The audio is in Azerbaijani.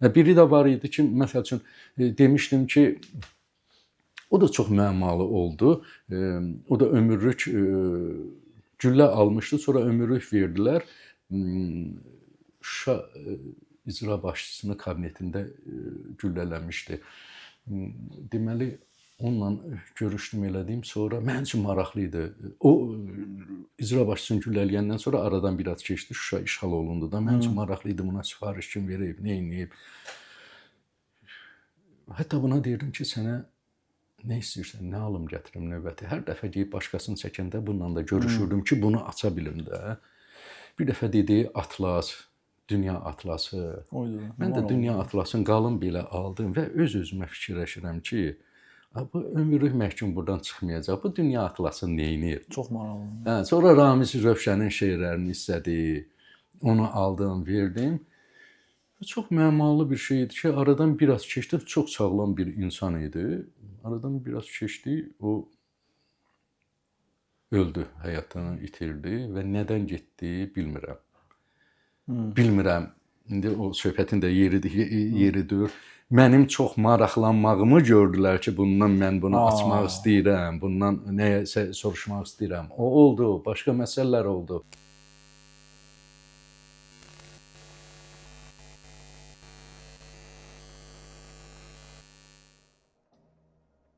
Biri də var idi ki, məsəl üçün demişdim ki, o da çox müəmmalı oldu. O da ömürlük güllə almışdı, sonra ömürlük verdilər. Şuşa icra başçısının kabinetində güllələmişdi. Deməli, onunla görüşdüm, elədiyim, sonra mənim üçün maraqlı idi. O icra başçısını güllələyəndən sonra aradan biraz keçdi, Şuşa işğal olundu da. Mənim üçün maraqlı idi, buna sifariş kim verib, nə edib. Hətta buna deyirdim ki, sənə nə istəyirsən, nə alım gətirim növbəti. Hər dəfə deyib başqasını çəkəndə bununla da görüşürdüm ki, bunu aça bilim də. Bir dəfə dedi Atlas, Dünya Atlası. Mən də Dünya Atlasın qalın belə aldım və öz-özümə fikirləşirəm ki, bu ömürlük məhkum buradan çıxmayacaq. Bu Dünya Atlasını neynir? Çox maraqlı. Sonra Ramiz Rövşənin şeirlərini istədi. Onu aldım, verdim. Çox müəmmalı bir şey idi ki, aradan biraz keçdi. Çox sağlam bir insan idi. Aradan biraz keçdi, o öldü, həyatını itirdi və nədən getdi bilmirəm. Bilmirəm. İndi o söhbətin də yeridir. Mənim çox maraqlanmağımı gördülər ki, bundan mən bunu açmaq istəyirəm, bundan nəyisə soruşmaq istəyirəm. O oldu, başqa məsələlər oldu.